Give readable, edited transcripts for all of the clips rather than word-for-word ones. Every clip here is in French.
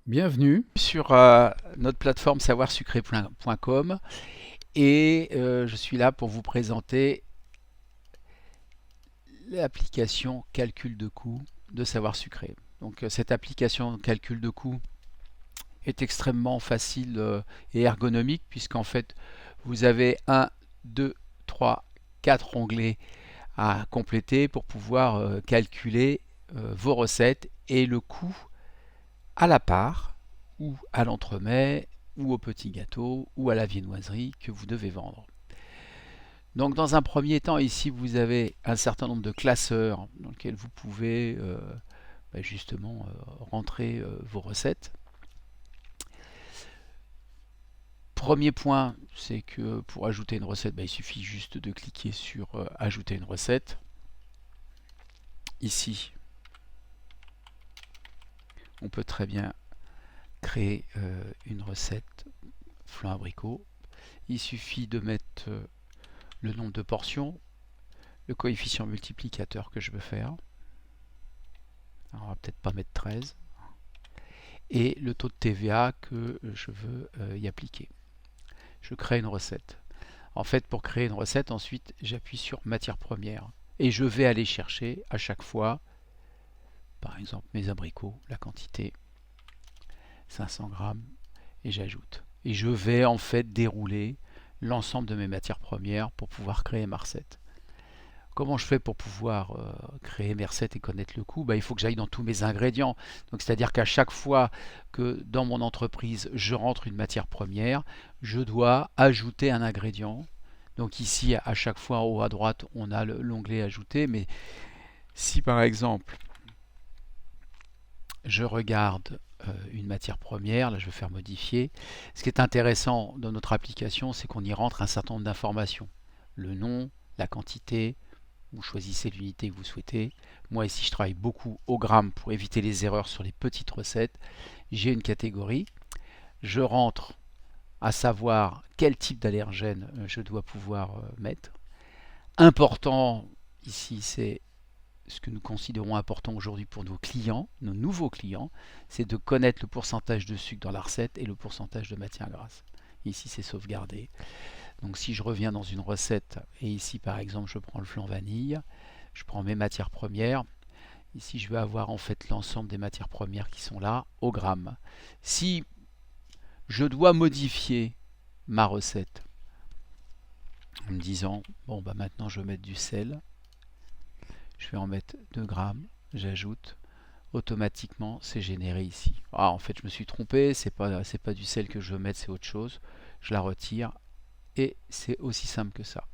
Bienvenue sur notre plateforme savoirsucré.com et je suis là pour vous présenter l'application calcul de coût de Savoir Sucré. Donc cette application calcul de coût est extrêmement facile et ergonomique puisqu'en fait vous avez 1, 2, 3, 4 onglets à compléter pour pouvoir calculer vos recettes et le coût à la part, ou à l'entremets, ou au petit gâteau, ou à la viennoiserie que vous devez vendre. Donc dans un premier temps, ici vous avez un certain nombre de classeurs dans lesquels vous pouvez justement rentrer vos recettes. Premier point, c'est que pour ajouter une recette, il suffit juste de cliquer sur ajouter une recette. Ici, on peut très bien créer une recette flan abricot. Il suffit de mettre le nombre de portions, le coefficient multiplicateur que je veux faire. Alors, on va peut-être pas mettre 13. Et le taux de TVA que je veux y appliquer. Je crée une recette. En fait, pour créer une recette, ensuite, j'appuie sur matière première. Et je vais aller chercher à chaque fois, par exemple, mes abricots, la quantité, 500 grammes, et j'ajoute. Et je vais en fait dérouler l'ensemble de mes matières premières pour pouvoir créer ma recette. Comment je fais pour pouvoir créer mes recettes et connaître le coût? Il faut que j'aille dans tous mes ingrédients. Donc, c'est-à-dire qu'à chaque fois que dans mon entreprise, je rentre une matière première, je dois ajouter un ingrédient. Donc ici, à chaque fois en haut à droite, on a l'onglet ajouter. Mais si par exemple, je regarde une matière première, là je vais faire modifier. Ce qui est intéressant dans notre application, c'est qu'on y rentre un certain nombre d'informations. Le nom, la quantité, vous choisissez l'unité que vous souhaitez. Moi ici je travaille beaucoup au gramme pour éviter les erreurs sur les petites recettes. J'ai une catégorie. Je rentre à savoir quel type d'allergène je dois pouvoir mettre. Important ici, c'est ce que nous considérons important aujourd'hui pour nos clients, nos nouveaux clients, c'est de connaître le pourcentage de sucre dans la recette et le pourcentage de matière grasse. Ici c'est sauvegardé. Donc si je reviens dans une recette, et ici par exemple je prends le flan vanille, je prends mes matières premières, ici je vais avoir en fait l'ensemble des matières premières qui sont là au gramme. Si je dois modifier ma recette en me disant, bon maintenant je vais mettre du sel, je vais en mettre 2 grammes, j'ajoute, automatiquement c'est généré ici. Ah, en fait je me suis trompé, c'est pas du sel que je veux mettre, c'est autre chose, je la retire et c'est aussi simple que ça.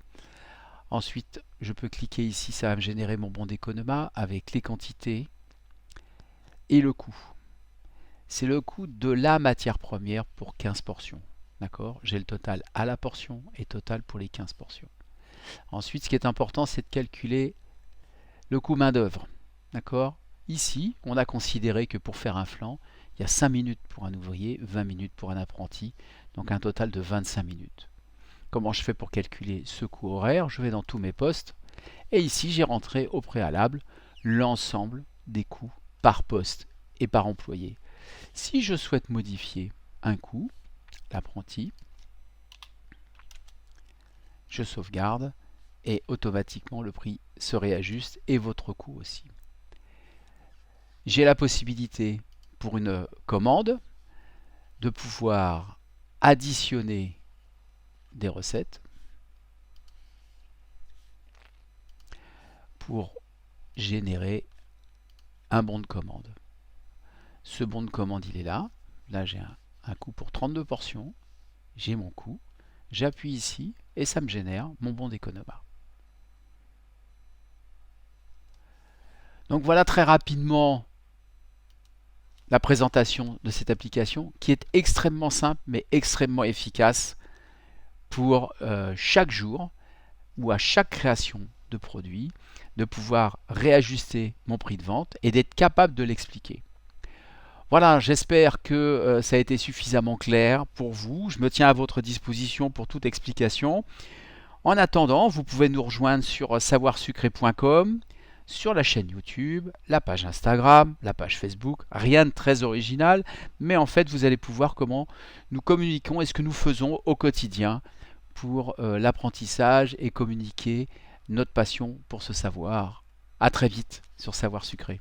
Ensuite, je peux cliquer ici, ça va me générer mon bon d'économat avec les quantités et le coût. C'est le coût de la matière première pour 15 portions. D'accord? J'ai le total à la portion et total pour les 15 portions. Ensuite, ce qui est important, c'est de calculer le coût main-d'œuvre. D'accord? Ici, on a considéré que pour faire un flan, il y a 5 minutes pour un ouvrier, 20 minutes pour un apprenti, donc un total de 25 minutes. Comment je fais pour calculer ce coût horaire? Je vais dans tous mes postes et ici j'ai rentré au préalable l'ensemble des coûts par poste et par employé. Si je souhaite modifier un coût, l'apprenti, je sauvegarde et automatiquement le prix se réajuste et votre coût aussi. J'ai la possibilité pour une commande de pouvoir additionner des recettes pour générer un bon de commande. Ce bon de commande, il est là. Là, j'ai un coût pour 32 portions. J'ai mon coût. J'appuie ici et ça me génère mon bon d'économat. Donc voilà très rapidement la présentation de cette application qui est extrêmement simple mais extrêmement efficace pour chaque jour ou à chaque création de produit, de pouvoir réajuster mon prix de vente et d'être capable de l'expliquer. Voilà, j'espère que ça a été suffisamment clair pour vous. Je me tiens à votre disposition pour toute explication. En attendant, vous pouvez nous rejoindre sur savoirsucré.com, sur la chaîne YouTube, la page Instagram, la page Facebook. Rien de très original, mais en fait, vous allez pouvoir comment nous communiquons et ce que nous faisons au quotidien pour l'apprentissage et communiquer notre passion pour ce savoir. À très vite sur Savoir Sucré.